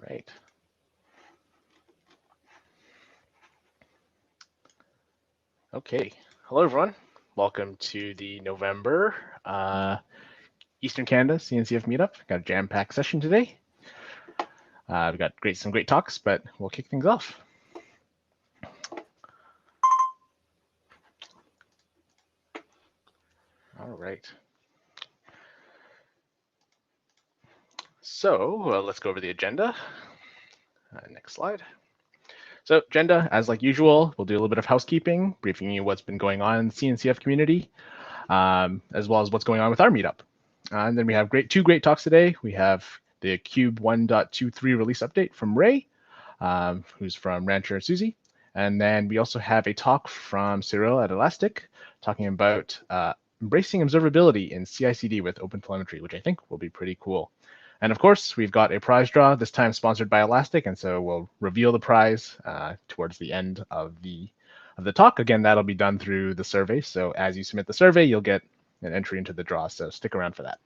right. Okay. Hello, everyone. Welcome to the November Eastern Canada CNCF Meetup. Got a jam-packed session today. We've got some great talks, but we'll kick things off. All right. So let's go over the agenda. Next slide. So agenda, as like usual, we'll do a little bit of housekeeping, briefing you what's been going on in the CNCF community, as well as what's going on with our meetup. And then we have two great talks today. We have the Cube 1.23 release update from Ray, who's from Rancher and SUSE. And then we also have a talk from Cyrille at Elastic talking about embracing observability in CI/CD with OpenTelemetry, which I think will be pretty cool. And of course, we've got a prize draw, this time sponsored by Elastic, and so we'll reveal the prize towards the end of the talk. Again, that'll be done through the survey. So as you submit the survey, you'll get an entry into the draw. So stick around for that.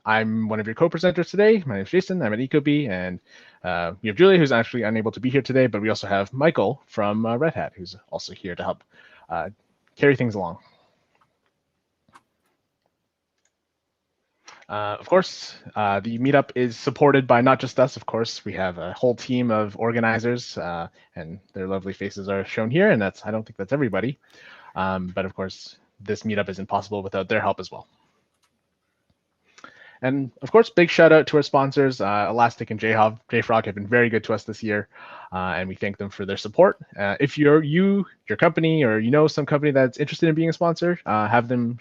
I'm one of your co-presenters today. My name is Jason. I'm at Ecobee, and we have Julia, who's actually unable to be here today, but we also have Michael from Red Hat, who's also here to help carry things along. Of course, the meetup is supported by not just us, of course. We have a whole team of organizers, and their lovely faces are shown here, and I don't think that's everybody. But of course, this meetup isn't possible without their help as well. And of course, big shout out to our sponsors. Elastic and JFrog have been very good to us this year, and we thank them for their support. If your company, or you know some company that's interested in being a sponsor, have them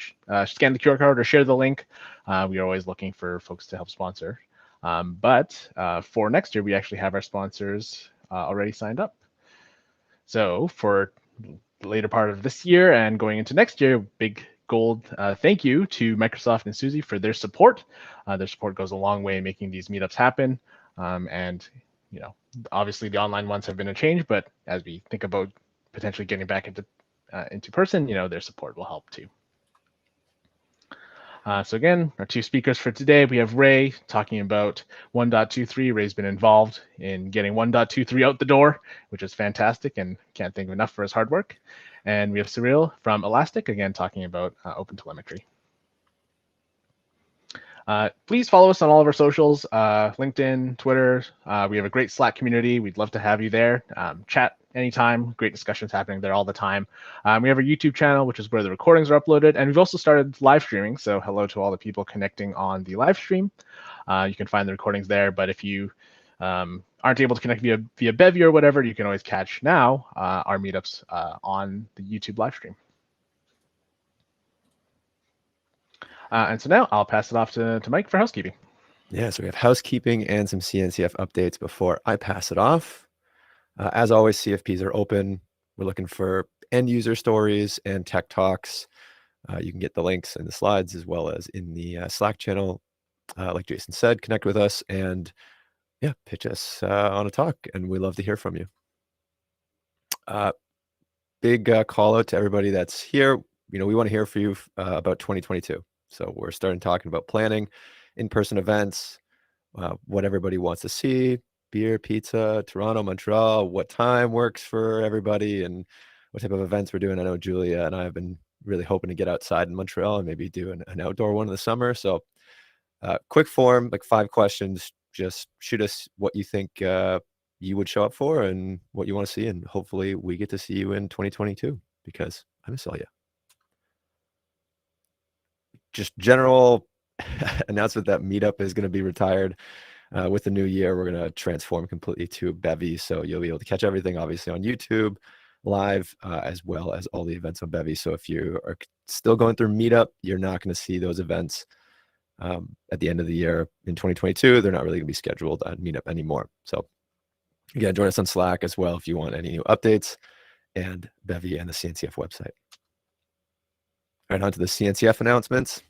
scan the QR code or share the link. We are always looking for folks to help sponsor. But for next year, we actually have our sponsors already signed up. So for the later part of this year and going into next year, big gold thank you to Microsoft and SUSE for their support. Their support goes a long way in making these meetups happen. And obviously the online ones have been a change, but as we think about potentially getting back into person, their support will help too. So again, our two speakers for today, we have Ray talking about 1.23. Ray's been involved in getting 1.23 out the door, which is fantastic, and can't thank him enough for his hard work. And we have Cyrille from Elastic, again, talking about OpenTelemetry. Please follow us on all of our socials, LinkedIn, Twitter. We have a great Slack community. We'd love to have you there. Chat anytime. Great discussions happening there all the time. We have our YouTube channel, which is where the recordings are uploaded. And we've also started live streaming. So hello to all the people connecting on the live stream. You can find the recordings there. But if you aren't able to connect via Bevy or whatever, you can always catch now our meetups on the YouTube live stream. And so now I'll pass it off to Mike for housekeeping. Yeah, so we have housekeeping and some CNCF updates before I pass it off. As always, CFPs are open. We're looking for end user stories and tech talks. You can get the links in the slides as well as in the Slack channel. Like Jason said, connect with us and yeah, pitch us on a talk, and we love to hear from you. Big call out to everybody that's here. We want to hear from you about 2022. So we're starting talking about planning, in-person events, what everybody wants to see, beer, pizza, Toronto, Montreal, what time works for everybody, and what type of events we're doing. I know Julia and I have been really hoping to get outside in Montreal and maybe do an outdoor one in the summer. So quick form, like 5 questions. Just shoot us what you think you would show up for and what you want to see. And hopefully we get to see you in 2022 because I miss all you. Just general announcement that Meetup is going to be retired with the new year. We're going to transform completely to Bevy. So you'll be able to catch everything obviously on YouTube live as well as all the events on Bevy. So if you are still going through Meetup, you're not going to see those events at the end of the year in 2022. They're not really going to be scheduled on Meetup anymore. So again, join us on Slack as well if you want any new updates and Bevy and the CNCF website. All right, on to the CNCF announcements.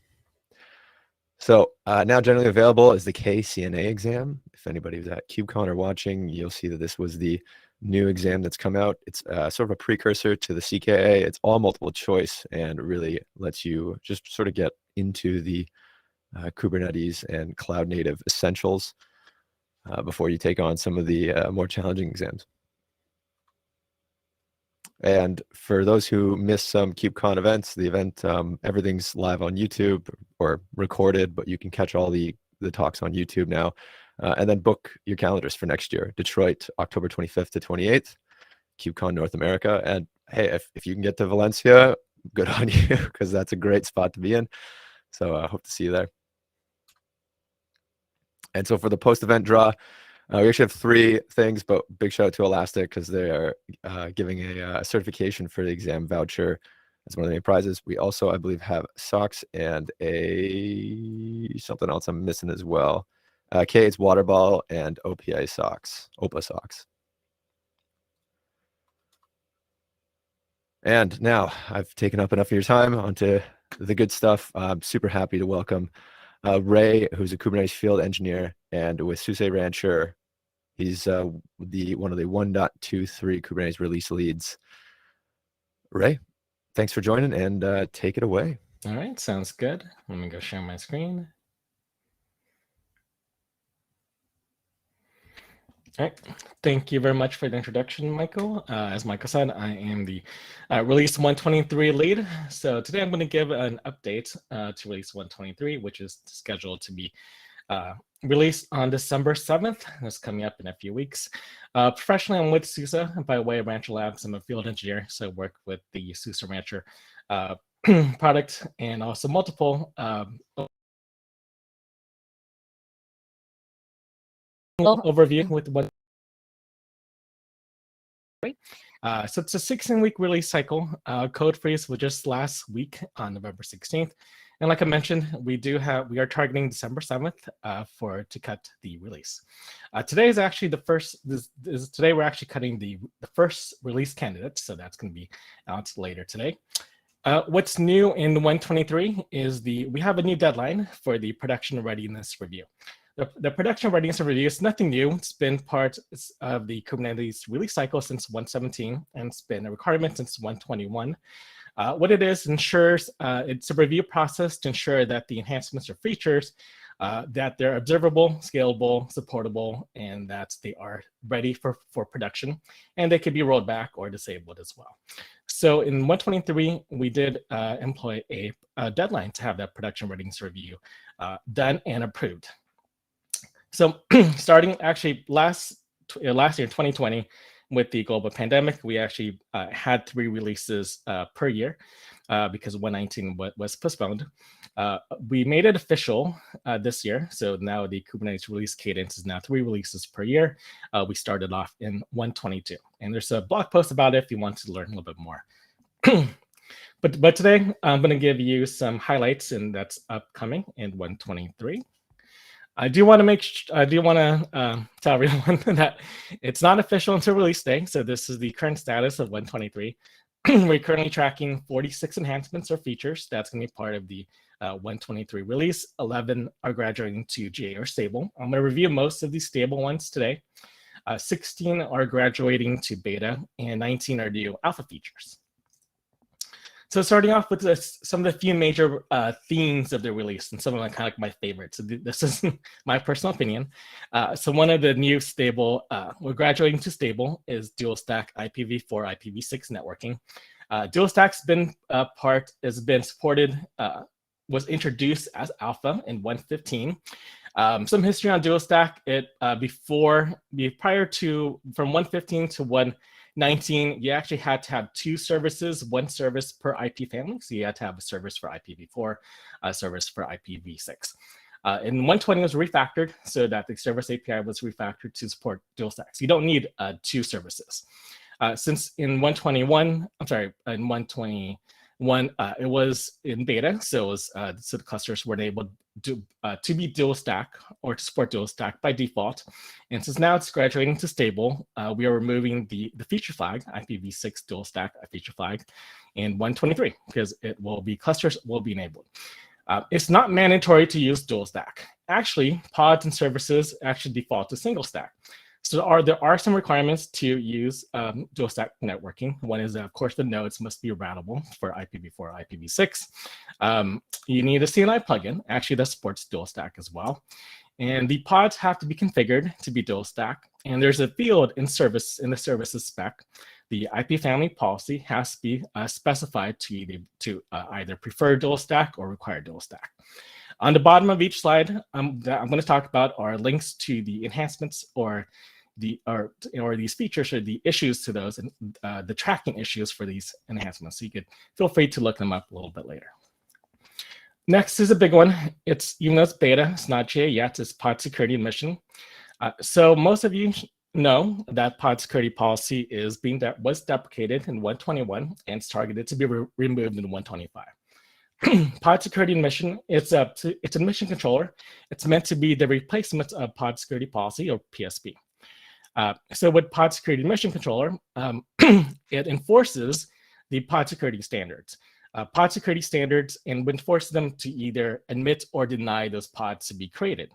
So now generally available is the KCNA exam. If anybody was at KubeCon or watching, you'll see that this was the new exam that's come out. It's sort of a precursor to the CKA. It's all multiple choice and really lets you just sort of get into the Kubernetes, and cloud native essentials before you take on some of the more challenging exams. And for those who missed some KubeCon events, the event, everything's live on YouTube or recorded, but you can catch all the talks on YouTube now. And then book your calendars for next year. Detroit, October 25th to 28th, KubeCon North America. And hey, if you can get to Valencia, good on you, because that's a great spot to be in. So I hope to see you there. And so for the post-event draw, we actually have 3 things, but big shout out to Elastic because they are giving a certification for the exam voucher as one of the main prizes. We also, I believe, have socks and something else I'm missing as well. It's water ball and OPA socks, OPA socks. And now I've taken up enough of your time onto the good stuff. I'm super happy to welcome Ray, who's a Kubernetes field engineer, and with SUSE Rancher, he's one of the 1.23 Kubernetes release leads. Ray, thanks for joining, and take it away. All right, sounds good. Let me go share my screen. All right, thank you very much for the introduction, Michael. As Michael said, I am the release 123 lead. So today I'm going to give an update to release 123, which is scheduled to be released on December 7th. That's coming up in a few weeks. Professionally, I'm with SUSE by way of Rancher Labs. I'm a field engineer, so I work with the SUSE Rancher product and also multiple overview with what. So it's a 16-week release cycle. Code freeze was just last week on November 16th. And like I mentioned, we are targeting December 7th to cut the release. Today is actually the first. Today we're actually cutting the first release candidate, so that's going to be out later today. What's new in 123 is we have a new deadline for the production readiness review. The production readiness review is nothing new. It's been part of the Kubernetes release cycle since 117, and it's been a requirement since 121. What it is ensures it's a review process to ensure that the enhancements or features that they're observable, scalable, supportable, and that they are ready for production, and they can be rolled back or disabled as well. So in 123, we did employ a deadline to have that production readiness review done and approved. So starting actually last year, 2020, with the global pandemic, we actually had 3 releases per year because 119 was postponed. We made it official this year. So now the Kubernetes release cadence is now 3 releases per year. We started off in 122. And there's a blog post about it if you want to learn a little bit more. But today, I'm going to give you some highlights, and that's upcoming in 123. I do want to tell everyone that it's not official until release day. So this is the current status of 123. We're currently tracking 46 enhancements or features. That's going to be part of the 123 release. 11 are graduating to GA or stable. I'm going to review most of these stable ones today. 16 are graduating to beta, and 19 are new alpha features. So starting off with some of the few major themes of the release, and some of my kind of like my favorites. So this is my personal opinion. So one of the new stable, we're graduating to stable, is dual stack IPv4, IPv6 networking. Dual stack's been has been supported, was introduced as alpha in 115. Some history on dual stack. Prior to from 115 to 119, you actually had to have 2 services, 1 service per IP family. So you had to have a service for IPv4, a service for IPv6. In 120 was refactored so that the service API was refactored to support dual stacks. You don't need 2 services. Since in 121, in 121, it was in beta, so it was so the clusters weren't able to be dual stack or to support dual stack by default. And since now it's graduating to stable, we are removing the feature flag, IPv6 dual stack feature flag, in 123 because clusters will be enabled. It's not mandatory to use dual stack. Actually, pods and services actually default to single stack. So there are some requirements to use dual stack networking. One is that, of course, the nodes must be routable for IPv4 or IPv6. You need a CNI plugin, actually that supports dual stack as well. And the pods have to be configured to be dual stack. And there's a field in the services spec. The IP family policy has to be specified to either prefer dual stack or require dual stack. On the bottom of each slide, that I'm going to talk about are links to the enhancements or these features or the issues to those and the tracking issues for these enhancements. So you could feel free to look them up a little bit later. Next is a big one. Even though it's beta, it's not GA yet. It's PodSecurity Admission. So most of you know that PodSecurity policy was deprecated in 121 and it's targeted to be removed in 125. PodSecurity Admission, it's an admission controller. It's meant to be the replacement of PodSecurity Policy or PSP. So with PodSecurity Admission Controller, it enforces the PodSecurity standards. PodSecurity standards and enforces them to either admit or deny those pods to be created.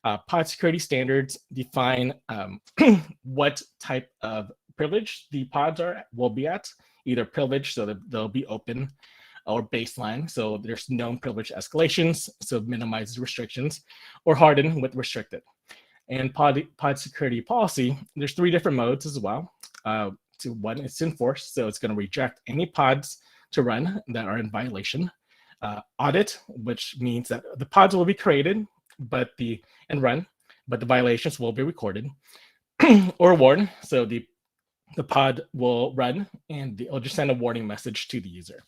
PodSecurity standards define what type of privilege the pods will be at, either privilege, so that they'll be open, or baseline, so there's known privilege escalations, so minimizes restrictions, or hardened with restricted. And pod security policy, there's 3 different modes as well. One, it's enforced, so it's going to reject any pods to run that are in violation. Audit, which means that the pods will be created and run, but the violations will be recorded. Or warn, so the pod will run and it'll just send a warning message to the user.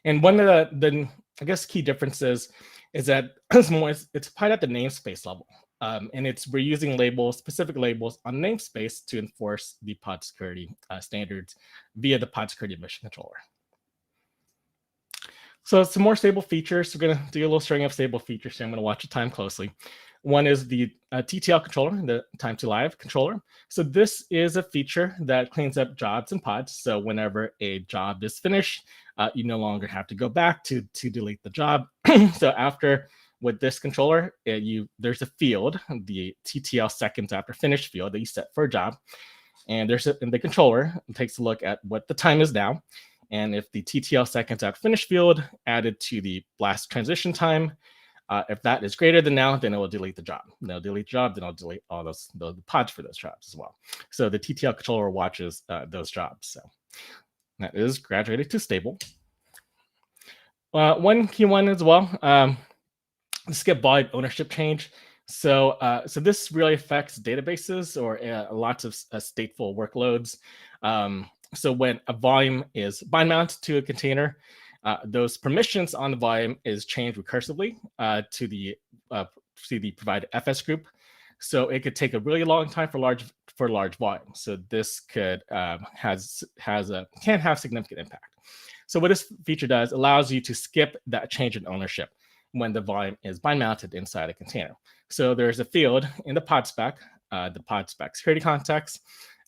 And one of the I guess key differences is that it's applied at the namespace level, and we're using specific labels on namespace to enforce the pod security standards via the pod security admission controller. So some more stable features. We're going to do a little string of stable features. So I'm going to watch the time closely. One is the TTL controller, the time to live controller. So this is a feature that cleans up jobs and pods. So whenever a job is finished, you no longer have to go back to delete the job. So with this controller, there's a field, the TTL seconds after finish field that you set for a job. And in the controller, it takes a look at what the time is now. And if the TTL seconds after finish field added to the last transition time, if that is greater than now, then it will delete the job. And it'll delete the job, then it'll delete all the pods for those jobs as well. So the TTL controller watches those jobs. So that is graduated to stable. One key one as well, skip volume ownership change. So this really affects databases or lots of stateful workloads. So when a volume is bind mounted to a container, those permissions on the volume is changed recursively to the provided FS group. So it could take a really long time for large volumes. So this can have significant impact. So what this feature does allows you to skip that change in ownership when the volume is bind mounted inside a container. So there's a field in the pod spec, the pod spec security context,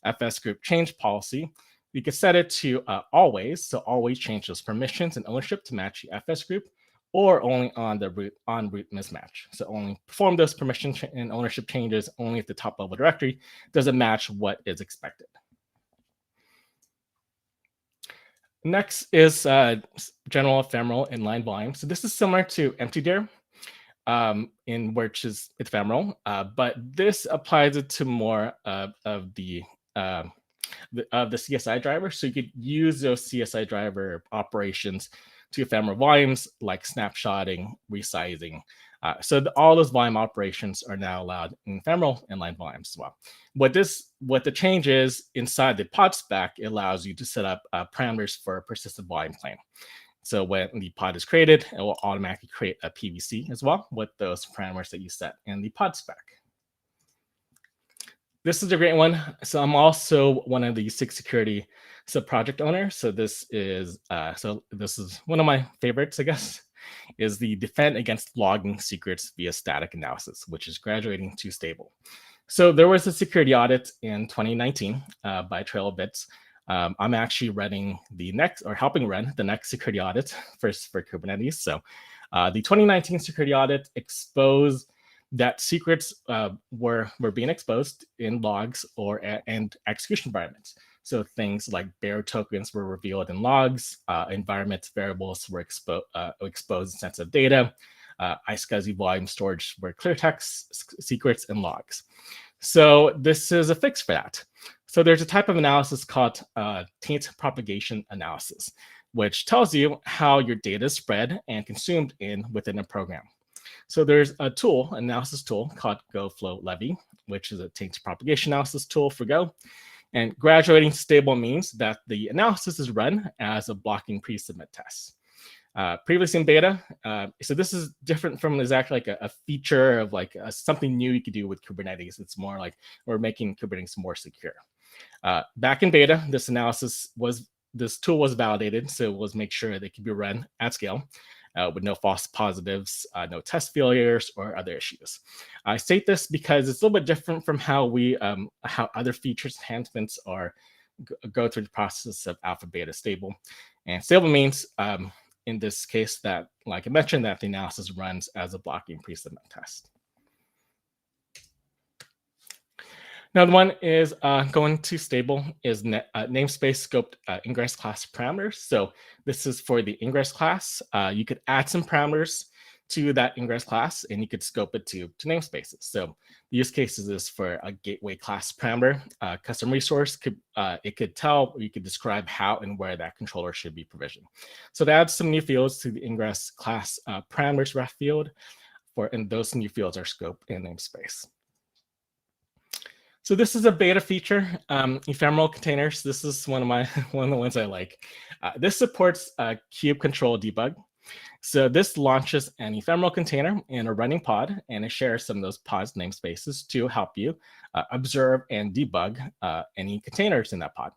FS group change policy. You can set it to always, so always change those permissions and ownership to match the FS group, or only on the root mismatch. So only perform those permission and ownership changes only if the top level directory doesn't match what is expected. Next is general ephemeral inline volume. So this is similar to mtdir, in which is ephemeral, but this applies it to more of the CSI driver. So you could use those CSI driver operations to ephemeral volumes like snapshotting, resizing. So all those volume operations are now allowed in ephemeral inline volumes as well. What the change is inside the pod spec, it allows you to set up parameters for a persistent volume claim. So when the pod is created, it will automatically create a PVC as well with those parameters that you set in the pod spec. This is a great one. So I'm also one of the SIG security sub-project owners. So this is one of my favorites, I guess, is the defend against logging secrets via static analysis, which is graduating to stable. So there was a security audit in 2019 by Trail of Bits. I'm actually helping run the next security audit for Kubernetes. So the 2019 security audit exposed that secrets were being exposed in logs and execution environments. So things like bearer tokens were revealed in logs, environment variables were exposed in sensitive data, iSCSI volume storage were clear text, secrets, and logs. So this is a fix for that. So there's a type of analysis called taint propagation analysis, which tells you how your data is spread and consumed within a program. So there's a tool, analysis tool called GoFlowLevy, which is a taint propagation analysis tool for Go. And graduating stable means that the analysis is run as a blocking pre-submit test. Previously in beta, so this is different from exactly like a feature of like something new you could do with Kubernetes. It's more like we're making Kubernetes more secure. Back in beta, this tool was validated, so it was make sure they could be run at scale with no false positives, no test failures, or other issues. I state this because it's a little bit different from how how other features enhancements go through the process of alpha, beta, stable. And stable means in this case that, like I mentioned, that the analysis runs as a blocking pre-submit test. Another one is going to stable is namespace scoped Ingress class parameters. So this is for the Ingress class. You could add some parameters to that Ingress class, and you could scope it to namespaces. So the use cases is for a gateway class parameter, custom resource. It could tell, or you could describe how and where that controller should be provisioned. So to add some new fields to the Ingress class parameters ref field, and those new fields are scoped in namespace. So this is a beta feature, Ephemeral Containers. This is one of the ones I like. This supports kube control debug. So this launches an ephemeral container in a running pod, and it shares some of those pod's namespaces to help you observe and debug any containers in that pod.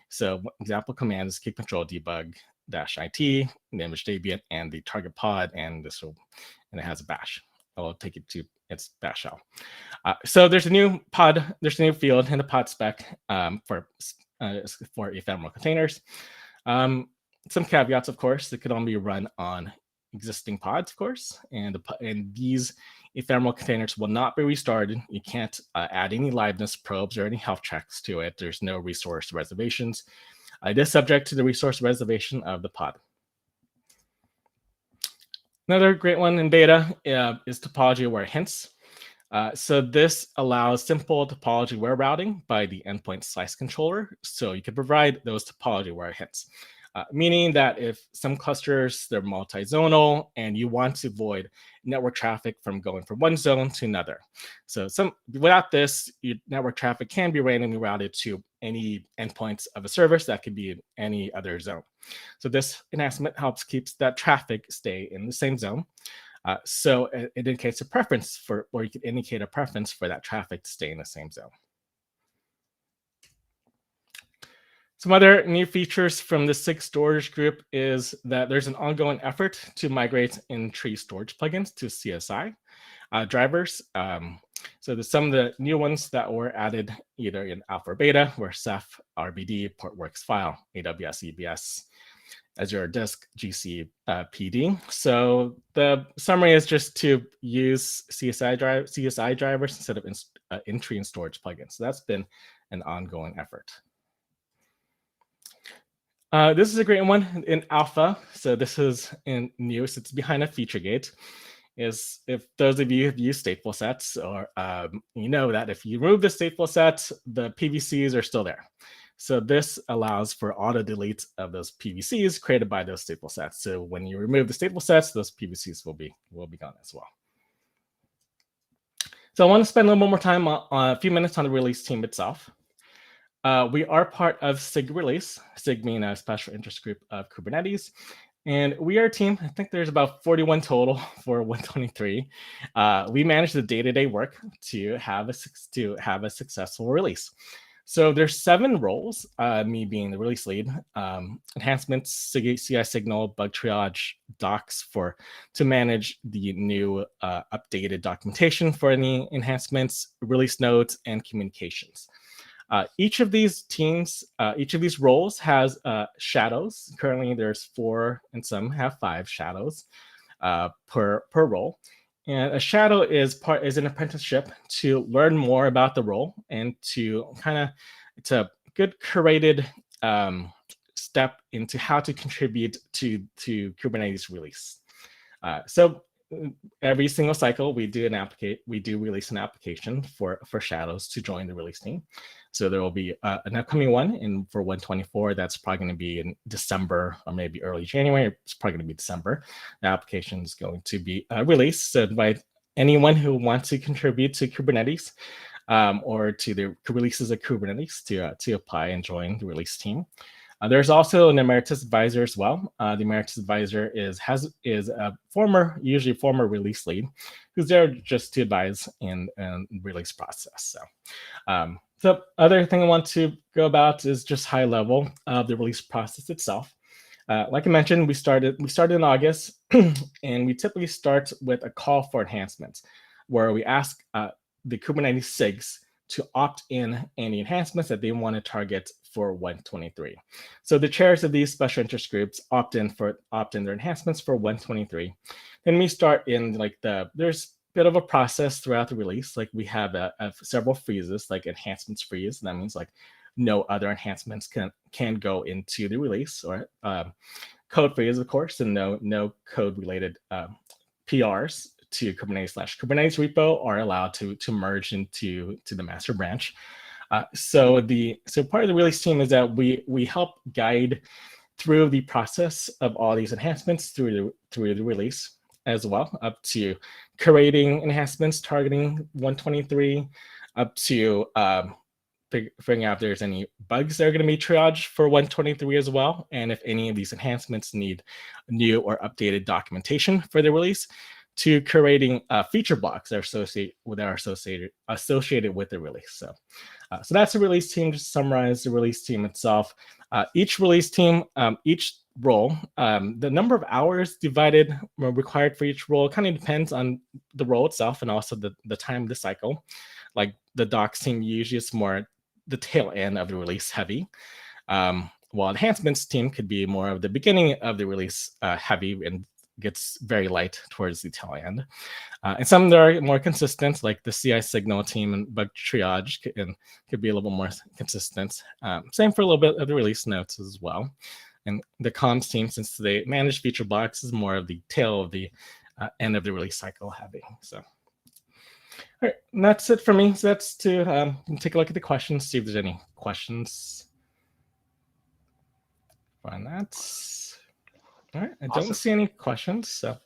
So example command is kube control debug -it, image Debian, and the target pod, and it has a bash. I'll take it to its bash shell. So there's a new field in the pod spec for ephemeral containers. Some caveats, of course, it could only be run on existing pods, of course, and these ephemeral containers will not be restarted. You can't add any liveness probes or any health checks to it. There's no resource reservations. It is subject to the resource reservation of the pod. Another great one in beta is Topology Aware Hints. So this allows simple topology aware routing by the endpoint slice controller. So you can provide those topology aware hints, meaning that if some clusters, they're multi-zonal and you want to avoid network traffic from going from one zone to another. So without this, your network traffic can be randomly routed to any endpoints of a service that could be in any other zone. So this enhancement helps keeps that traffic stay in the same zone. So it indicates a preference or you could indicate a preference for that traffic to stay in the same zone. Some other new features from the SIG storage group is that there's an ongoing effort to migrate in-tree storage plugins to CSI drivers. So there's some of the new ones that were added either in alpha or beta were Ceph, RBD, Portworx file, AWS EBS, Azure Disk, GC PD. So the summary is just to use CSI drivers instead of in-tree and storage plugins. So that's been an ongoing effort. This is a great one in alpha. So this is in news. It's behind a feature gate. Is if those of you have used StatefulSets, or you know that if you remove the StatefulSets, the PVCs are still there. So this allows for auto delete of those PVCs created by those StatefulSets. So when you remove the StatefulSets, those PVCs will be gone as well. So I want to spend a little more time on a few minutes on the release team itself. We are part of SIG release, SIG being a special interest group of Kubernetes. And we are a team, I think there's about 41 total for 123. We manage the day-to-day work to have a successful release. So there's 7 roles, me being the release lead, enhancements, CI signal, bug triage, docs to manage the new updated documentation for any enhancements, release notes, and communications. Each of these teams, each of these roles has shadows. Currently, there's 4 and some have 5 shadows per role. And a shadow is an apprenticeship to learn more about the role and to it's a good curated step into how to contribute to Kubernetes release. So every single cycle, we do release an application for shadows to join the release team. So there will be an upcoming one for 124. That's probably going to be in December or maybe early January. It's probably going to be December. The application is going to be released. So invite anyone who wants to contribute to Kubernetes or to the releases of Kubernetes to apply and join the release team. There's also an emeritus advisor as well. The emeritus advisor is a usually former release lead, who's there just to advise in release process. So, the other thing I want to go about is just high level of the release process itself. Like I mentioned, we started in August, and we typically start with a call for enhancements, where we ask the Kubernetes SIGs to opt in any enhancements that they want to target for 123. So the chairs of these special interest groups opt in their enhancements for 123. Then we start in there's a bit of a process throughout the release. Like we have several freezes, like enhancements freeze. That means like no other enhancements can go into the release, or code freeze, of course, and no code related PRs to Kubernetes/Kubernetes repo are allowed to merge into the master branch. So part of the release team is that we help guide through the process of all these enhancements through the release as well, up to curating enhancements targeting 123, up to figuring out if there's any bugs that are going to be triaged for 123 as well, and if any of these enhancements need new or updated documentation for the release, to curating feature blocks that are associated with the release. So that's the release team. Just to summarize the release team itself. Each release team, each role, the number of hours required for each role kind of depends on the role itself and also the time of the cycle. Like the docs team usually is more the tail end of the release heavy, while enhancements team could be more of the beginning of the release heavy and gets very light towards the tail end. And some that are more consistent, like the CI signal team and bug triage could be a little more consistent. Same for a little bit of the release notes as well. And the comms team, since they manage feature blocks, is more of the tail of the end of the release cycle heavy. So, all right, and that's it for me. So that's to take a look at the questions, see if there's any questions on that. All right, I don't see any questions, so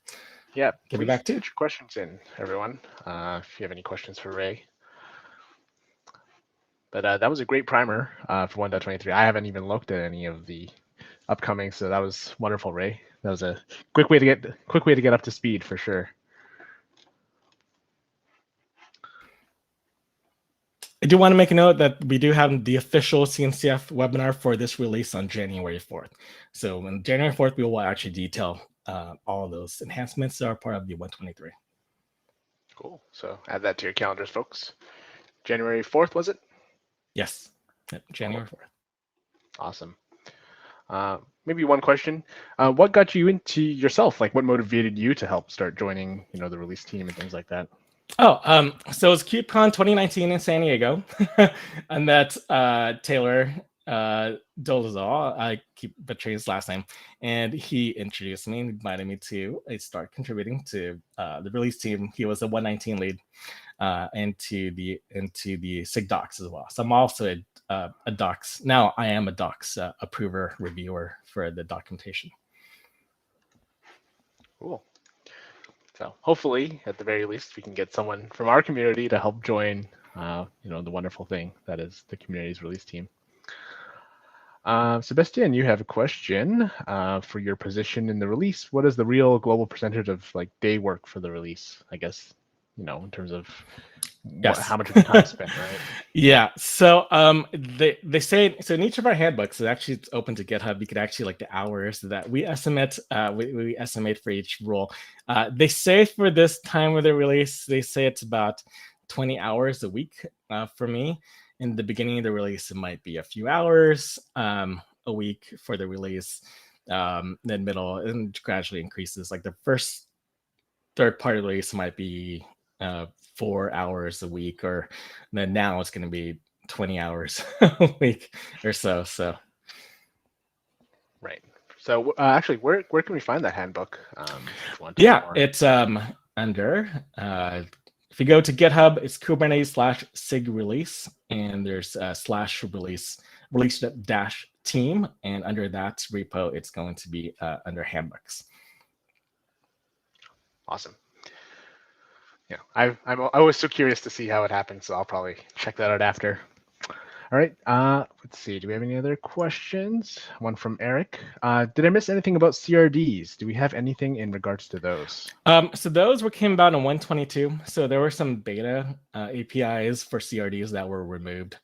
yeah, give it back to you. Put your questions in, everyone, if you have any questions for Ray. But that was a great primer for 1.23. I haven't even looked at any of the upcoming, so that was wonderful, Ray. That was a quick way to get up to speed for sure. I do want to make a note that we do have the official CNCF webinar for this release on January 4th. So on January 4th, we will actually detail all of those enhancements that are part of the 123. Cool. So add that to your calendars, folks. January 4th, was it? Yes, January 4th. Awesome. Maybe one question. What got you into yourself? Like what motivated you to help start joining, the release team and things like that? Oh, so it was KubeCon 2019 in San Diego. I met Taylor Dolezal. I keep butchering his last name, and he introduced me and invited me to start contributing to the release team. He was the 119 lead, into the SIG docs as well. So I'm also a docs now. I am a docs approver reviewer for the documentation. Cool. So hopefully, at the very least, we can get someone from our community to help join, the wonderful thing that is the community's release team. Sebastian, you have a question for your position in the release. What is the real global percentage of day work for the release? I guess, in terms of how much of the time spent, right? Yeah. So they say, so in each of our handbooks, it's open to GitHub. You could actually the hours that we estimate. We estimate for each role. They say for this time of the release, they say it's about 20 hours a week for me. In the beginning of the release, it might be a few hours a week for the release, then middle, and gradually increases. Like the first third-party release might be 4 hours a week, or then now it's going to be 20 hours a week or so. So Right. So actually, where can we find that handbook? If you want to yeah, more. it's under if you go to GitHub, it's Kubernetes/sig release, and there's /release-team, and under that repo, it's going to be under handbooks. Awesome. Yeah, I'm always so curious to see how it happens, so I'll probably check that out after. All right. Let's see. Do we have any other questions? One from Eric. Did I miss anything about CRDs? Do we have anything in regards to those? So those came about in 122. So there were some beta APIs for CRDs that were removed.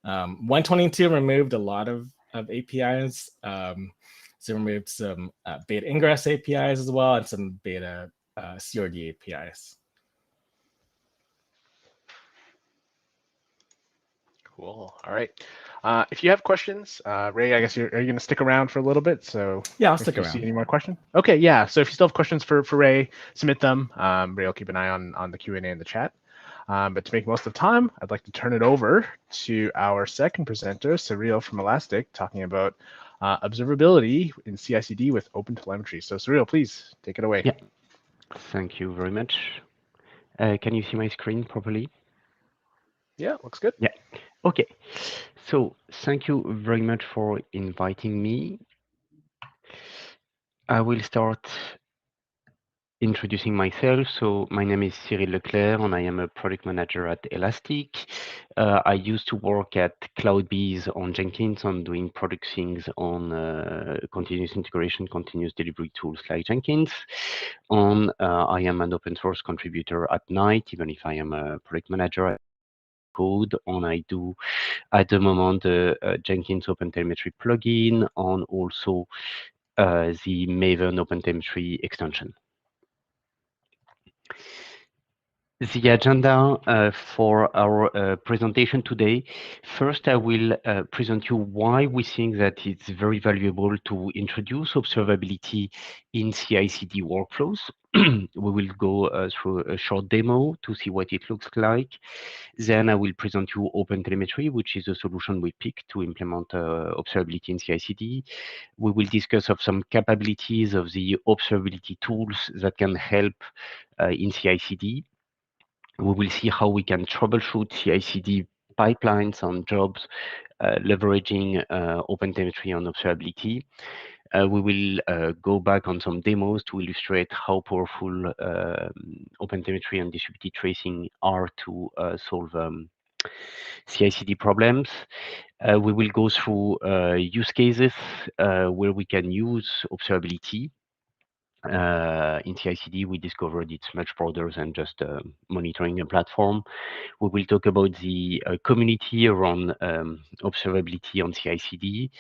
122 removed a lot of APIs. So removed some beta Ingress APIs as well, and some beta CRD APIs. Cool. All right. If you have questions, Ray, I guess are you going to stick around for a little bit? So yeah, I'll if stick you around. See any more questions? Okay. Yeah. So if you still have questions for Ray, submit them. Ray will keep an eye on the Q&A in the chat. But to make most of the time, I'd like to turn it over to our second presenter, Cyrille from Elastic, talking about observability in CI/CD with OpenTelemetry. So Cyrille, please take it away. Yeah. Thank you very much. Can you see my screen properly? Yeah, looks good. Yeah. Okay. So thank you very much for inviting me. I will start introducing myself. So my name is Cyrille Leclerc, and I am a product manager at Elastic. I used to work at CloudBees on Jenkins on doing product things on continuous integration, continuous delivery tools like Jenkins. And I am an open source contributor at night, even if I am a product manager. Code, and I do at the moment the Jenkins OpenTelemetry plugin and also the Maven OpenTelemetry extension. The agenda for our presentation today. First, I will present you why we think that it's very valuable to introduce observability in CI/CD workflows. We will go through a short demo to see what it looks like. Then I will present you OpenTelemetry, which is a solution we picked to implement observability in CI/CD. We will discuss of some capabilities of the observability tools that can help in CI/CD. We will see how we can troubleshoot CI/CD pipelines and jobs, leveraging OpenTelemetry and observability. We will go back on some demos to illustrate how powerful OpenTelemetry and distributed tracing are to solve CI/CD problems. We will go through use cases where we can use observability. In CI/CD, we discovered it's much broader than just monitoring a platform. We will talk about the community around observability on CI/CD,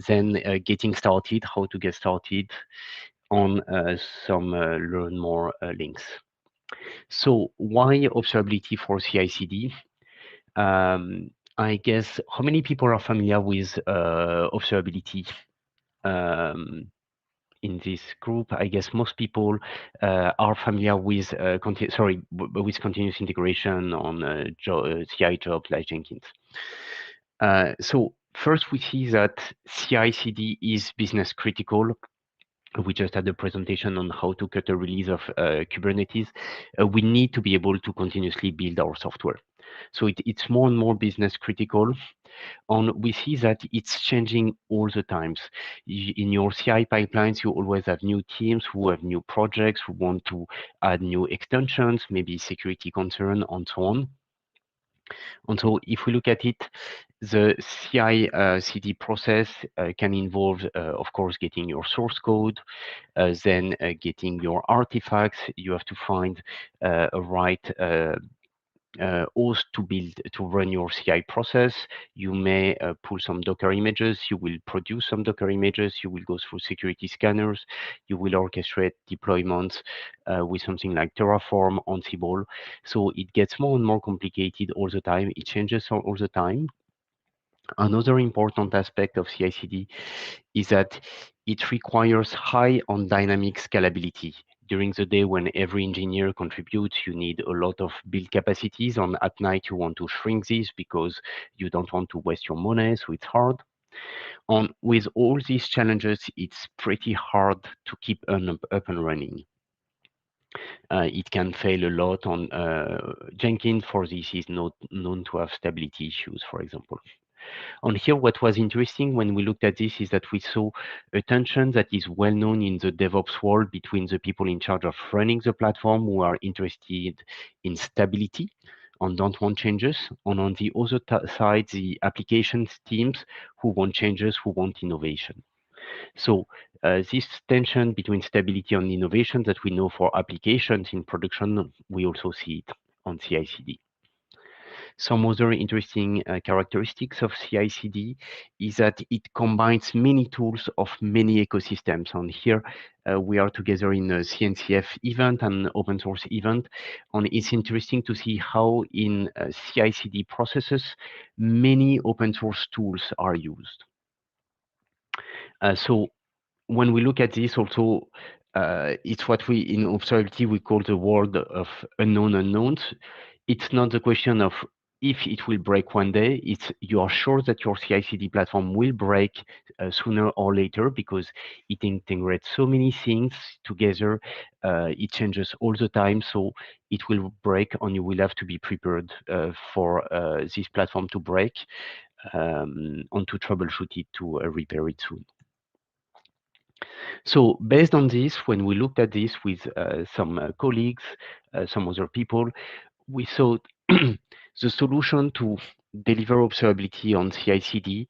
then getting started, how to get started on some learn more links. So why observability for CI/CD? I guess how many people are familiar with observability? In this group, I guess most people are familiar with with continuous integration on CI jobs like Jenkins. So first, we see that CI/CD is business critical. We just had a presentation on how to cut a release of Kubernetes. We need to be able to continuously build our software. So it's more and more business critical. And we see that it's changing all the times. In your CI pipelines, you always have new teams who have new projects, who want to add new extensions, maybe security concern, and so on. And so if we look at it, the CI/CD process can involve, of course, getting your source code, then getting your artifacts. You have to find a right host to run your CI process. You may pull some Docker images. You will produce some Docker images. You will go through security scanners. You will orchestrate deployments with something like Terraform, Ansible. So it gets more and more complicated all the time. It changes all the time. Another important aspect of CI/CD is that it requires high on dynamic scalability during the day when every engineer contributes, you need a lot of build capacities. At night, you want to shrink this because you don't want to waste your money, so it's hard. With all these challenges, it's pretty hard to keep up and running. It can fail a lot on Jenkins. For this is not known to have stability issues, for example. On here, what was interesting when we looked at this is that we saw a tension that is well known in the DevOps world between the people in charge of running the platform who are interested in stability and don't want changes, and on the other side, the applications teams who want changes, who want innovation. So this tension between stability and innovation that we know for applications in production, we also see it on CI/CD. Some other interesting characteristics of CI/CD is that it combines many tools of many ecosystems. And here we are together in a CNCF event, an open source event. And it's interesting to see how in CI/CD processes, many open source tools are used. So when we look at this also, it's what we in observability we call the world of unknown unknowns. It's not the question of if it will break one day, it's you are sure that your CI/CD platform will break sooner or later because it integrates so many things together. It changes all the time, so it will break, and you will have to be prepared for this platform to break and to troubleshoot it to repair it soon. So based on this, when we looked at this with some colleagues, some other people, we thought the solution to deliver observability on CI/CD,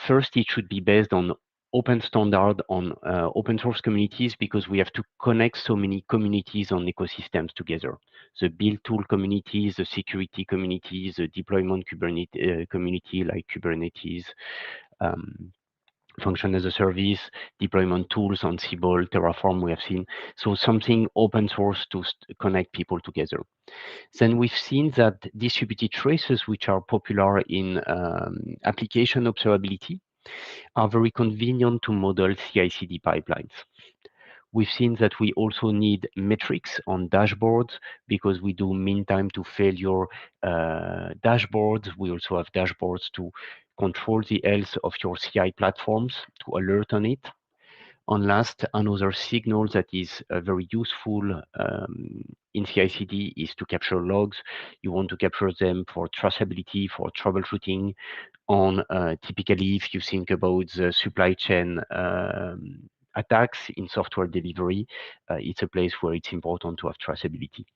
first it should be based on open standard on open source communities because we have to connect so many communities and ecosystems together. The build tool communities, the security communities, the deployment Kubernetes community like Kubernetes, function as a service, deployment tools on Ansible, Terraform we have seen. So something open source to connect people together. Then we've seen that distributed traces, which are popular in application observability, are very convenient to model CI/CD pipelines. We've seen that we also need metrics on dashboards because we do mean time to failure dashboards. We also have dashboards to control the health of your CI platforms, to alert on it. And last, another signal that is very useful in CI/CD is to capture logs. You want to capture them for traceability, for troubleshooting. On typically, if you think about the supply chain attacks in software delivery, it's a place where it's important to have traceability.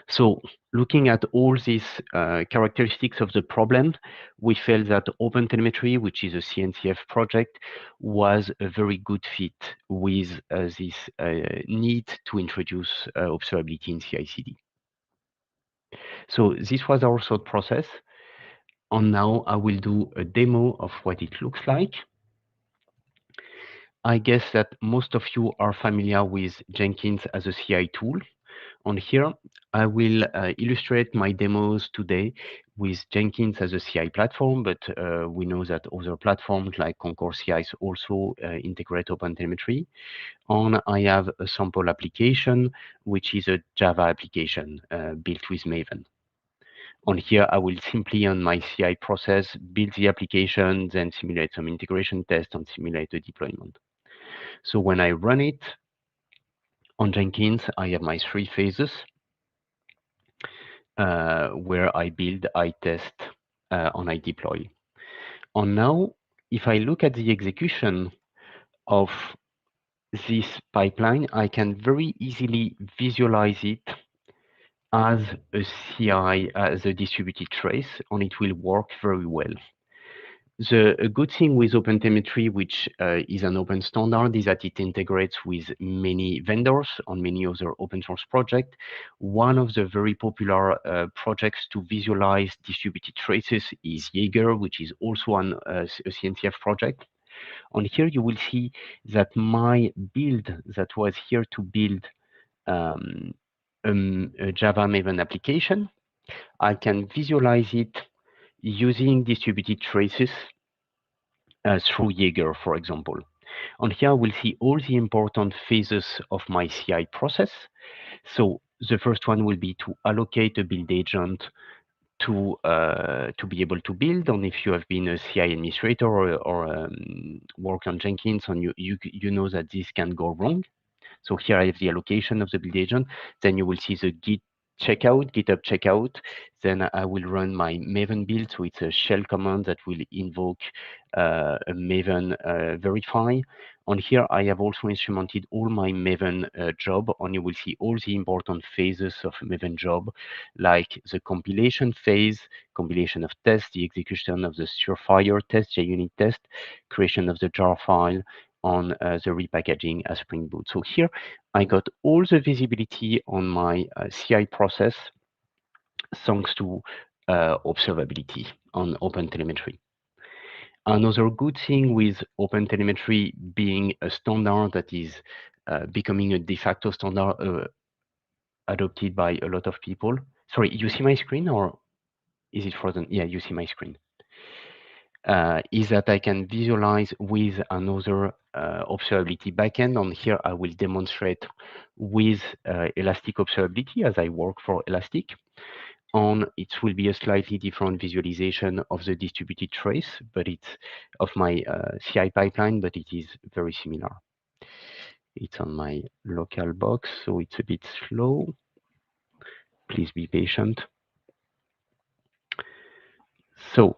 So looking at all these characteristics of the problem, we felt that OpenTelemetry, which is a CNCF project, was a very good fit with this need to introduce observability in CI/CD. So this was our thought process. And now I will do a demo of what it looks like. I guess that most of you are familiar with Jenkins as a CI tool. On here, I will illustrate my demos today with Jenkins as a CI platform, but we know that other platforms like Concur CI also integrate OpenTelemetry. And I have a sample application, which is a Java application built with Maven. On here, I will simply on my CI process, build the application, then simulate some integration test and simulate the deployment. So when I run it on Jenkins, I have my 3 phases where I build, I test, and I deploy. And now, if I look at the execution of this pipeline, I can very easily visualize it as a CI, as a distributed trace, and it will work very well. The good thing with OpenTelemetry, which is an open standard, is that it integrates with many vendors on many other open source projects. One of the very popular projects to visualize distributed traces is Jaeger, which is also a CNCF project. And here you will see that my build that was here to build a Java Maven application, I can visualize it using distributed traces through Jaeger, for example. On here, we'll see all the important phases of my CI process. So the first one will be to allocate a build agent to be able to build. And if you have been a CI administrator or work on Jenkins, and you know that this can go wrong. So here I have the allocation of the build agent. Then you will see the Git checkout, GitHub checkout. Then I will run my Maven build. So it's a shell command that will invoke a Maven verify. On here, I have also instrumented all my Maven job, and you will see all the important phases of Maven job, like the compilation phase, compilation of tests, the execution of the Surefire test, JUnit test, creation of the jar file, on the repackaging as Spring Boot. So here I got all the visibility on my CI process thanks to observability on OpenTelemetry. Another good thing with OpenTelemetry being a standard that is becoming a de facto standard adopted by a lot of people. Sorry, you see my screen or is it frozen? Yeah, you see my screen. Is that I can visualize with another observability backend. On here, I will demonstrate with Elastic Observability as I work for Elastic. On it will be a slightly different visualization of the distributed trace, but it's of my CI pipeline, but it is very similar. It's on my local box, so it's a bit slow. Please be patient. So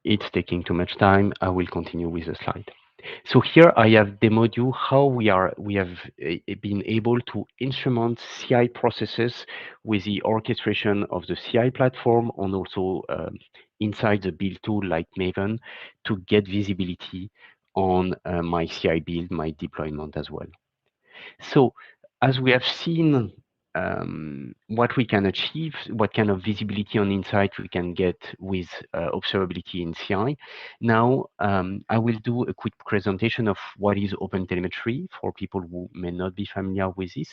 it's taking too much time. I will continue with the slide. So here I have demoed you how we have been able to instrument CI processes with the orchestration of the CI platform and also inside the build tool like Maven to get visibility on my CI build, my deployment as well. So as we have seen what we can achieve, what kind of visibility on insight we can get with observability in CI. Now, I will do a quick presentation of what is OpenTelemetry for people who may not be familiar with this.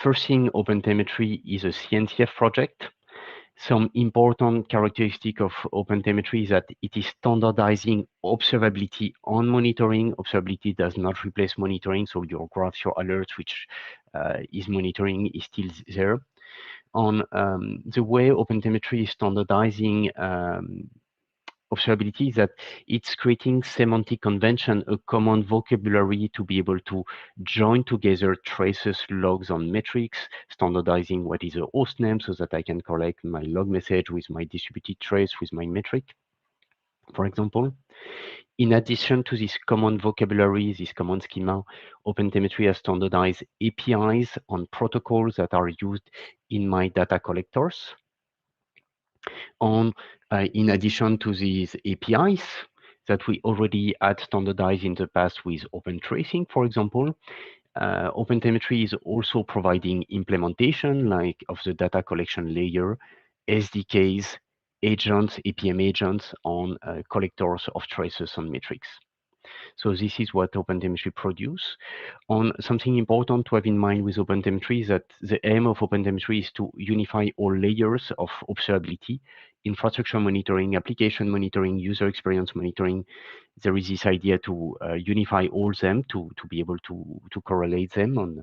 First thing, OpenTelemetry is a CNCF project. Some important characteristic of OpenTelemetry is that it is standardizing observability on monitoring. Observability does not replace monitoring, so your graphs, your alerts, which is monitoring, is still there. On the way OpenTelemetry is standardizing observability is that it's creating semantic convention, a common vocabulary to be able to join together traces, logs, and metrics, standardizing what is a host name so that I can collect my log message with my distributed trace with my metric, for example. In addition to this common vocabulary, this common schema, OpenTelemetry has standardized APIs on protocols that are used in my data collectors. In addition to these APIs that we already had standardized in the past with OpenTracing, for example, OpenTelemetry is also providing implementation like of the data collection layer, SDKs, agents, APM agents on collectors of traces and metrics. So this is what OpenTelemetry produce. Something important to have in mind with OpenTelemetry is that the aim of OpenTelemetry is to unify all layers of observability, infrastructure monitoring, application monitoring, user experience monitoring. There is this idea to unify all them to be able to correlate them and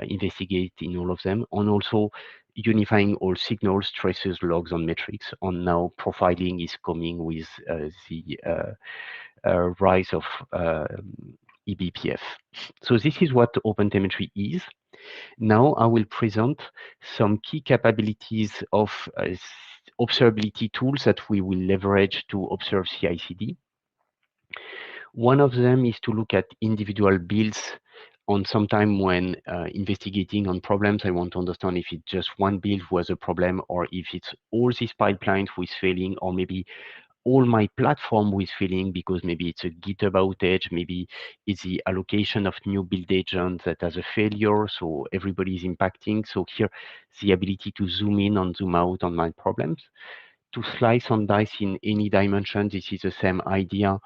investigate in all of them, and also unifying all signals, traces, logs, and metrics. And now profiling is coming with the rise of eBPF. So this is what OpenTelemetry is. Now I will present some key capabilities of observability tools that we will leverage to observe CI/CD. One of them is to look at individual builds. On some time when investigating on problems, I want to understand if it's just one build was a problem or if it's all these pipelines who is failing, or maybe all my platform who is failing because maybe it's a GitHub outage, maybe it's the allocation of new build agent that has a failure, so everybody is impacting. So here, the ability to zoom in and zoom out on my problems. To slice and dice in any dimension, this is the same idea.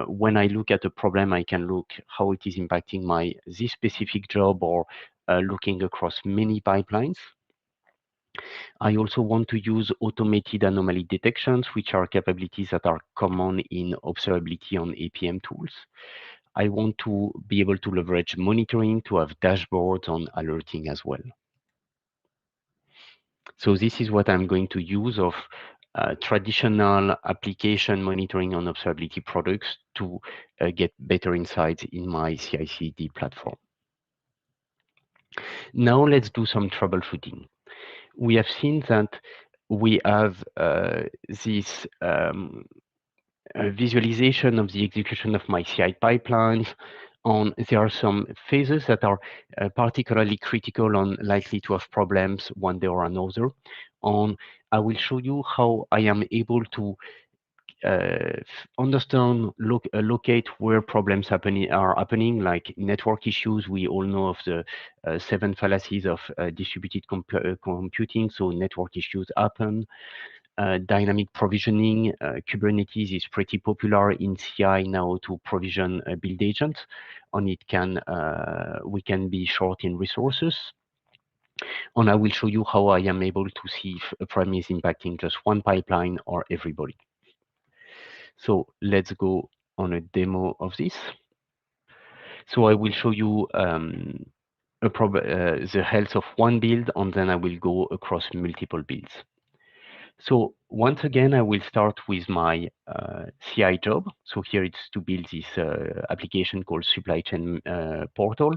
When I look at a problem, I can look how it is impacting this specific job or looking across many pipelines. I also want to use automated anomaly detections, which are capabilities that are common in observability on APM tools. I want to be able to leverage monitoring to have dashboards on alerting as well. So this is what I'm going to use of traditional application monitoring on observability products to get better insights in my CI/CD platform. Now let's do some troubleshooting. We have seen that we have this visualization of the execution of my CI pipelines. There are some phases that are particularly critical and likely to have problems one day or another. I will show you how I am able to understand, locate where problems are happening, like network issues. We all know of the 7 fallacies of distributed computing, so network issues happen. Dynamic provisioning, Kubernetes is pretty popular in CI now to provision build agents, and we can be short in resources. And I will show you how I am able to see if a problem is impacting just one pipeline or everybody. So let's go on a demo of this. So I will show you the health of one build, and then I will go across multiple builds. So once again, I will start with my CI job. So here it's to build this application called Supply Chain Portal.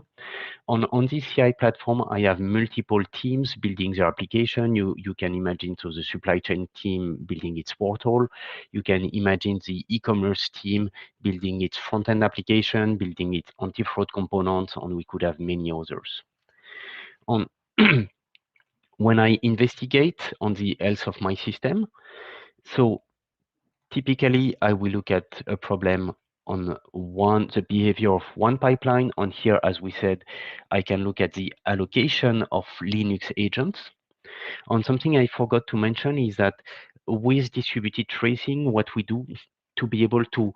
On this CI platform, I have multiple teams building their application. You can imagine the supply chain team building its portal. You can imagine the e-commerce team building its front-end application, building its anti-fraud components, and we could have many others. When I investigate on the health of my system, so typically I will look at a problem on the behavior of one pipeline. On here, as we said, I can look at the allocation of Linux agents. And something I forgot to mention is that with distributed tracing, what we do to be able to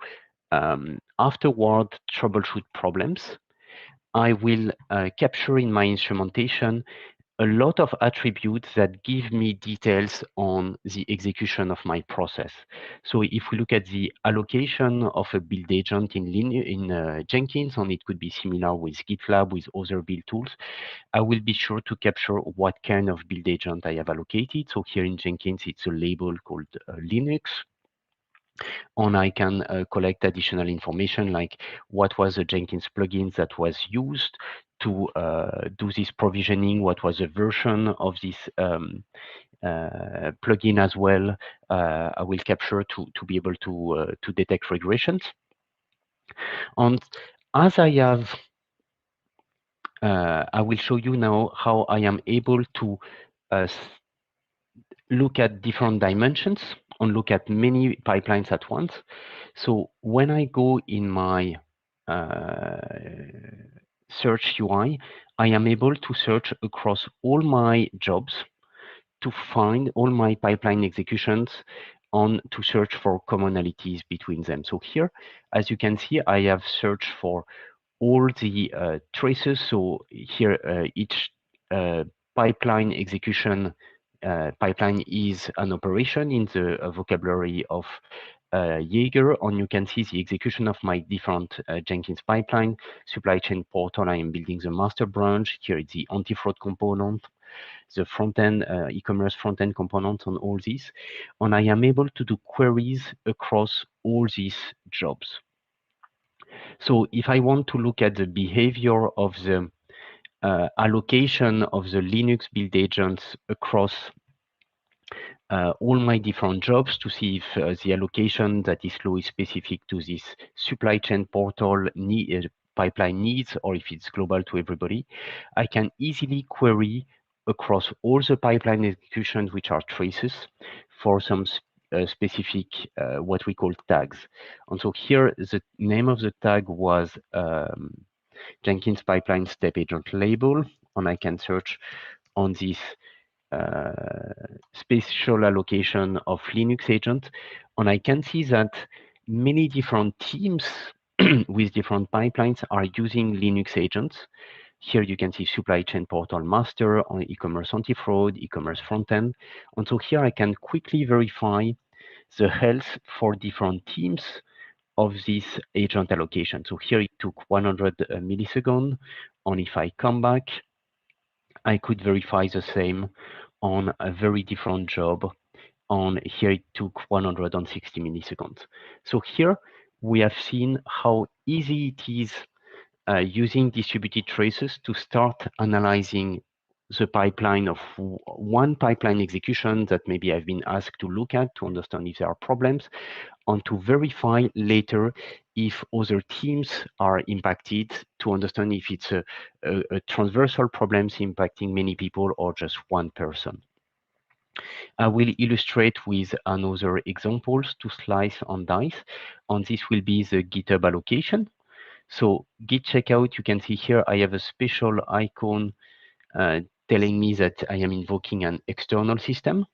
afterward troubleshoot problems, I will capture in my instrumentation a lot of attributes that give me details on the execution of my process. So if we look at the allocation of a build agent in Jenkins, and it could be similar with GitLab, with other build tools, I will be sure to capture what kind of build agent I have allocated. So here in Jenkins, it's a label called Linux. And I can collect additional information like what was the Jenkins plugin that was used to do this provisioning, what was the version of this plugin as well. I will capture to be able to detect regressions. And as I have, I will show you now how I am able to look at different dimensions and look at many pipelines at once. So when I go in my search UI, I am able to search across all my jobs to find all my pipeline executions and to search for commonalities between them. So here, as you can see, I have searched for all the traces. So here, each pipeline execution pipeline is an operation in the vocabulary of Jaeger, and you can see the execution of my different Jenkins pipeline. Supply chain portal, I am building the master branch. Here it's the anti-fraud component, the front-end e-commerce front-end component on all these. And I am able to do queries across all these jobs. So if I want to look at the behavior of the allocation of the Linux build agents across all my different jobs to see if the allocation that is low is specific to this supply chain portal pipeline needs, or if it's global to everybody, I can easily query across all the pipeline executions which are traces for some specific what we call tags. And so here the name of the tag was Jenkins pipeline step agent label, and I can search on this spatial allocation of Linux agent, and I can see that many different teams with different pipelines are using Linux agents. Here you can see supply chain portal master on e-commerce anti-fraud, e-commerce front-end. And so here I can quickly verify the health for different teams of this agent allocation. So here it took 100 milliseconds. And if I come back, I could verify the same on a very different job. On here it took 160 milliseconds. So here we have seen how easy it is using distributed traces to start analyzing the pipeline of one pipeline execution that maybe I've been asked to look at to understand if there are problems, and to verify later if other teams are impacted, to understand if it's a transversal problems impacting many people or just one person. I will illustrate with another examples to slice and dice, and this will be the GitHub allocation. So Git checkout, you can see here, I have a special icon telling me that I am invoking an external system.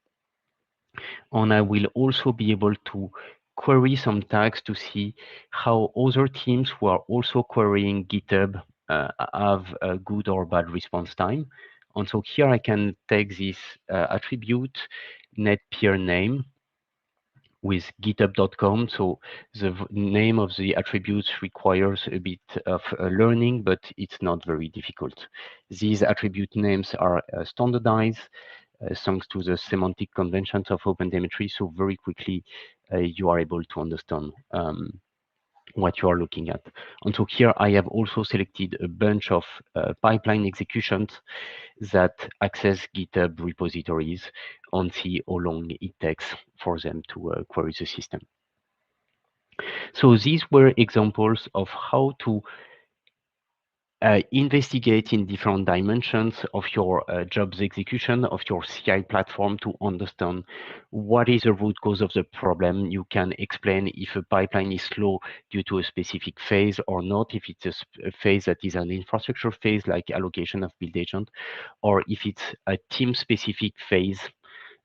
And I will also be able to query some tags to see how other teams who are also querying GitHub have a good or bad response time. And so here I can take this attribute net peer name with github.com. So the name of the attributes requires a bit of learning, but it's not very difficult. These attribute names are standardized thanks to the semantic conventions of OpenTelemetry. So very quickly, you are able to understand what you are looking at. And so here I have also selected a bunch of pipeline executions that access GitHub repositories and see how long it takes for them to query the system. So these were examples of how to investigate in different dimensions of your jobs execution of your CI platform to understand what is the root cause of the problem. You can explain if a pipeline is slow due to a specific phase or not, if it's a phase that is an infrastructure phase like allocation of build agent, or if it's a team-specific phase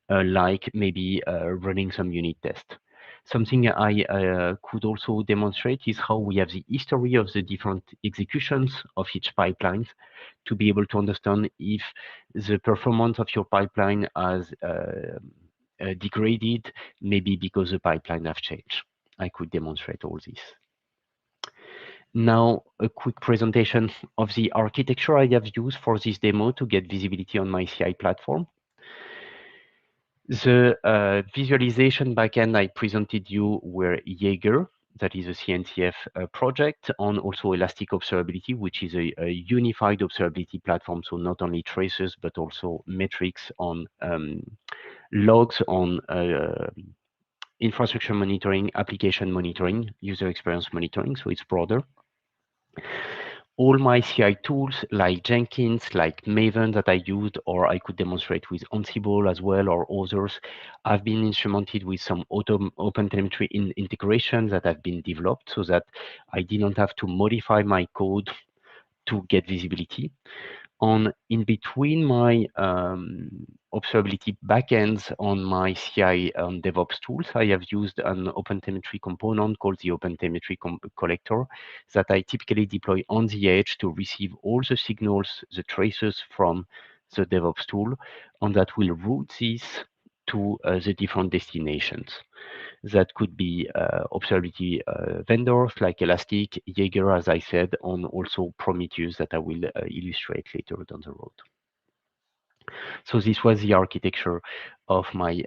like maybe running some unit test. Something I could also demonstrate is how we have the history of the different executions of each pipeline to be able to understand if the performance of your pipeline has degraded, maybe because the pipeline have changed. I could demonstrate all this. Now, a quick presentation of the architecture I have used for this demo to get visibility on my CI platform. The visualization backend I presented you were Jaeger, that is a CNCF project, and also Elastic Observability, which is a unified observability platform. So not only traces, but also metrics on logs on infrastructure monitoring, application monitoring, user experience monitoring. So it's broader. All my CI tools like Jenkins, like Maven that I used, or I could demonstrate with Ansible as well, or others, have been instrumented with some OpenTelemetry integration that have been developed so that I didn't have to modify my code to get visibility. On in between my observability backends on my CI and DevOps tools, I have used an OpenTelemetry component called the OpenTelemetry collector that I typically deploy on the edge to receive all the signals, the traces from the DevOps tool, and that will route these to the different destinations. That could be observability vendors like Elastic, Jaeger, as I said, and also Prometheus that I will illustrate later down the road. So this was the architecture of my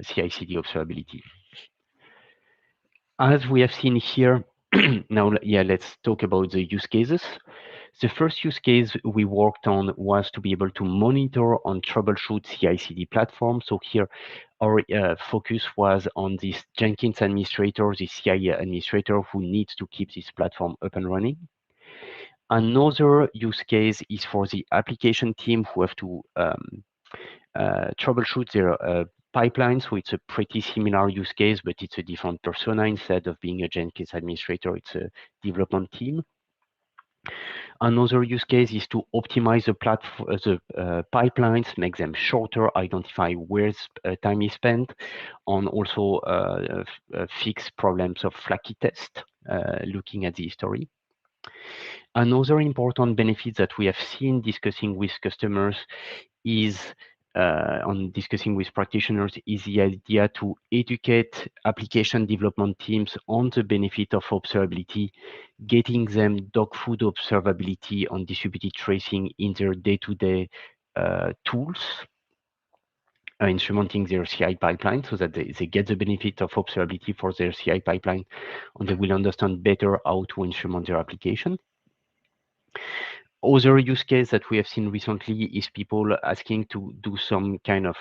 CI/CD observability. As we have seen here, now, yeah, let's talk about the use cases. The first use case we worked on was to be able to monitor and troubleshoot CI/CD platform. So here, our focus was on this Jenkins administrator, the CI administrator who needs to keep this platform up and running. Another use case is for the application team who have to troubleshoot their pipeline. So it's a pretty similar use case, but it's a different persona. Instead of being a Jenkins administrator, it's a development team. Another use case is to optimize the platform, pipelines, make them shorter, identify where time is spent, and also fix problems of flaky test, looking at the history. Another important benefit that we have seen discussing with customers is on discussing with practitioners is the idea to educate application development teams on the benefit of observability, getting them dog food observability on distributed tracing in their day-to-day tools, instrumenting their CI pipeline so that they get the benefit of observability for their CI pipeline, and they will understand better how to instrument their application. Other use case that we have seen recently is people asking to do some kind of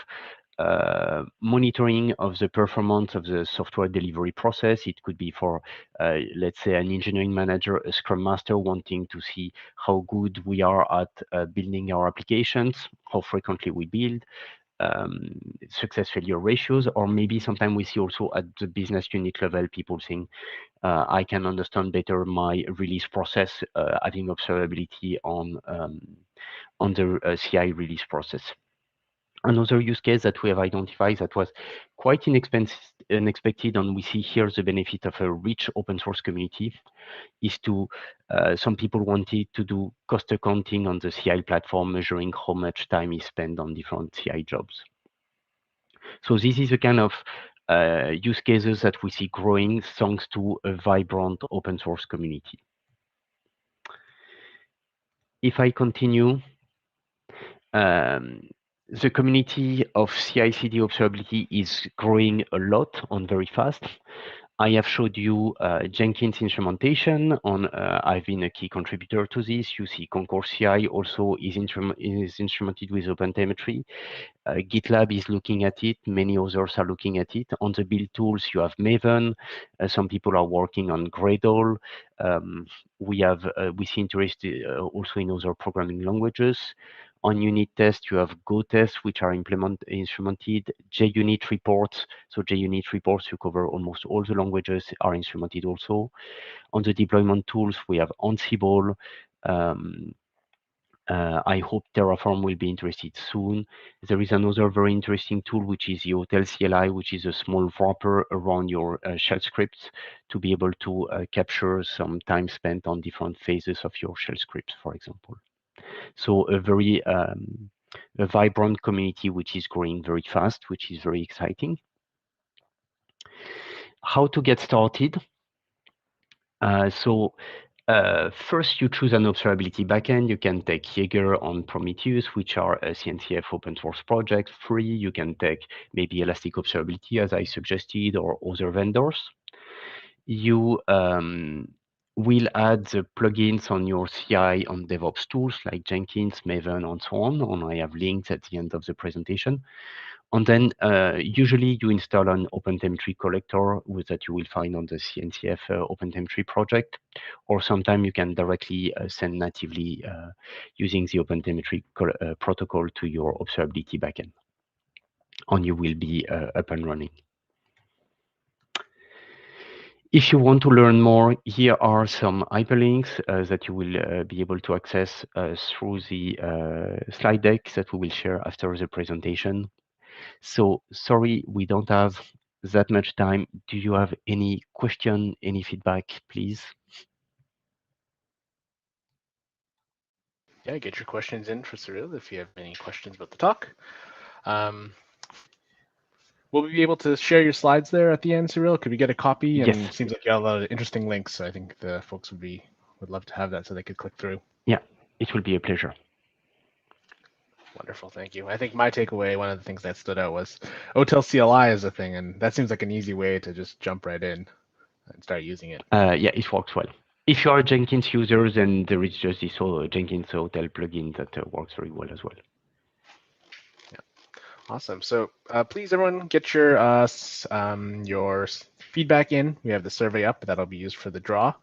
monitoring of the performance of the software delivery process. It could be for, let's say, an engineering manager, a scrum master wanting to see how good we are at building our applications, how frequently we build, success failure ratios, or maybe sometimes we see also at the business unit level, people saying, I can understand better my release process, having observability on the CI release process. Another use case that we have identified that was quite unexpected, and we see here the benefit of a rich open source community, is to some people wanted to do cost accounting on the CI platform, measuring how much time is spent on different CI jobs. So this is the kind of use cases that we see growing thanks to a vibrant open source community. If I continue, the community of CI/CD observability is growing a lot and very fast. I have showed you Jenkins instrumentation on, I've been a key contributor to this. You see Concourse CI also is instrumented with OpenTelemetry. GitLab is looking at it. Many others are looking at it. On the build tools, you have Maven. Some people are working on Gradle. We see interest also in other programming languages. On unit test, you have Go tests, which are instrumented. JUnit reports. So JUnit reports, you cover almost all the languages, are instrumented also. On the deployment tools, we have Ansible. I hope Terraform will be interested soon. There is another very interesting tool, which is the Hotel CLI, which is a small wrapper around your shell scripts to be able to capture some time spent on different phases of your shell scripts, for example. So a very a vibrant community, which is growing very fast, which is very exciting. How to get started? First, you choose an observability backend. You can take Jaeger on Prometheus, which are a CNCF open source project, free. You can take maybe Elastic Observability, as I suggested, or other vendors. You will add the plugins on your CI on DevOps tools like Jenkins, Maven, and so on. And I have links at the end of the presentation. And then usually you install an OpenTelemetry collector that you will find on the CNCF OpenTelemetry project, or sometimes you can directly send natively using the OpenTelemetry protocol to your observability backend, and you will be up and running. If you want to learn more, here are some hyperlinks that you will be able to access through the slide deck that we will share after the presentation. So sorry, we don't have that much time. Do you have any question, any feedback, please? Yeah, get your questions in for Cyrille if you have any questions about the talk. Will we be able to share your slides there at the end, Cyrille? Could we get a copy? And Yes. it seems like you have a lot of interesting links. So I think the folks would love to have that so they could click through. Yeah, it will be a pleasure. Wonderful, thank you. I think my takeaway, one of the things that stood out was Hotel CLI is a thing, and that seems like an easy way to just jump right in and start using it. Yeah, it works well. If you are a Jenkins user, then there is just this Jenkins Hotel plugin that works very well as well. Yeah, awesome. So please, everyone, get your feedback in. We have the survey up that'll be used for the draw.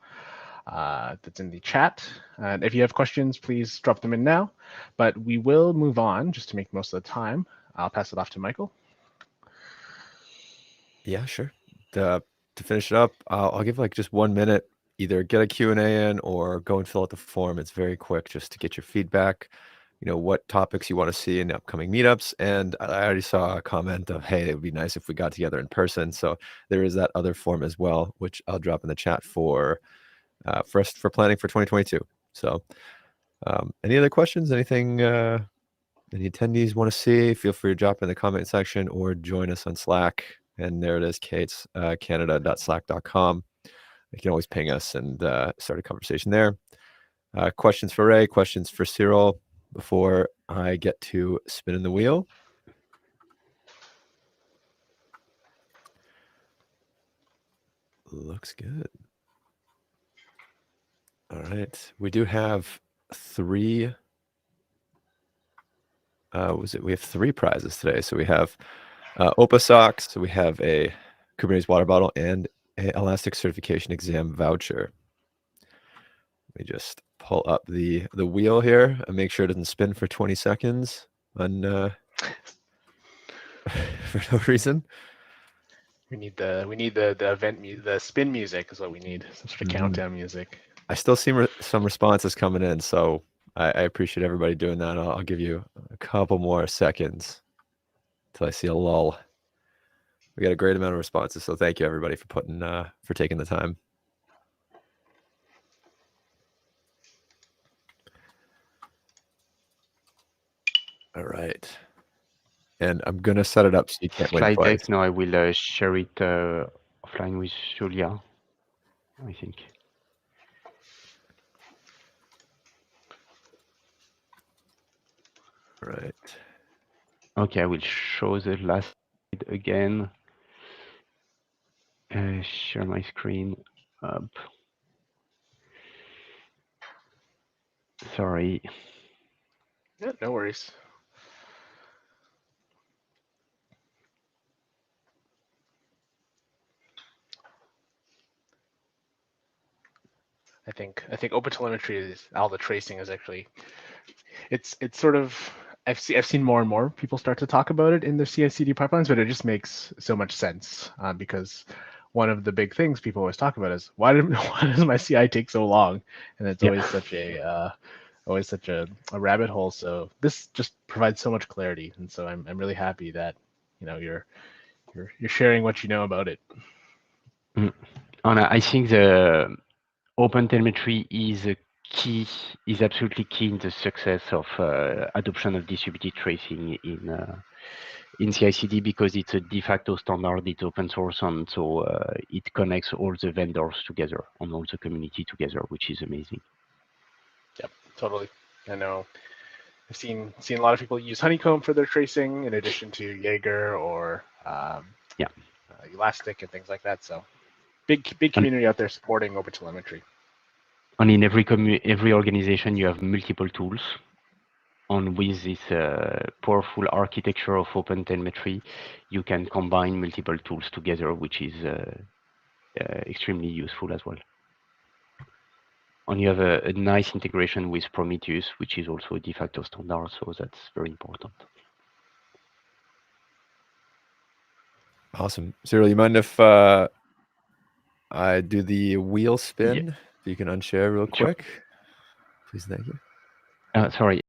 That's in the chat. And if you have questions, please drop them in now. But we will move on just to make most of the time. I'll pass it off to Michael. Yeah, sure. To finish it up, I'll give like just 1 minute. Either get a Q&A in or go and fill out the form. It's very quick just to get your feedback. You know, what topics you want to see in upcoming meetups. And I already saw a comment of, hey, it would be nice if we got together in person. So there is that other form as well, which I'll drop in the chat for us for planning for 2022. So any other questions? Anything any attendees want to see? Feel free to drop in the comment section or join us on Slack. And there it is, Kate's canada.slack.com. You can always ping us and start a conversation there. Questions for Ray, questions for Cyrille before I get to spinning the wheel. Looks good. All right. We do have three. We have three prizes today. So we have OPA socks, so we have a Kubernetes water bottle, and a Elastic certification exam voucher. Let me just pull up the wheel here and make sure it doesn't spin for 20 seconds on for no reason. We need the event the spin music is what we need. Some sort of countdown music. I still see some responses coming in, so I appreciate everybody doing that. I'll give you a couple more seconds until I see a lull. We got a great amount of responses, so thank you everybody for taking the time. All right. And I'm going to set it up so you can't win Slide twice. deck. No, I will share it offline with Julia, I think. All right. Okay, I will show the last slide again. Share my screen up. Sorry. Yeah, no worries. I think OpenTelemetry is all the tracing is actually it's sort of I've seen more and more people start to talk about it in their CI/CD pipelines, but it just makes so much sense because one of the big things people always talk about is why does my CI take so long, and it's always such a rabbit hole. So this just provides so much clarity, and so I'm really happy that you're sharing what you know about it. And I think the OpenTelemetry is absolutely key in the success of adoption of distributed tracing in CI/CD, because it's a de facto standard, it's open source, and so it connects all the vendors together and all the community together, which is amazing. Yep, totally. I know. I've seen a lot of people use Honeycomb for their tracing in addition to Jaeger or Elastic and things like that. So big community out there supporting OpenTelemetry. And in every organization, you have multiple tools. And with this powerful architecture of OpenTelemetry, you can combine multiple tools together, which is extremely useful as well. And you have a nice integration with Prometheus, which is also a de facto standard, so that's very important. Awesome. Cyrille, you mind if I do the wheel spin? Yeah. If you can unshare real quick. Please, thank you. Sorry.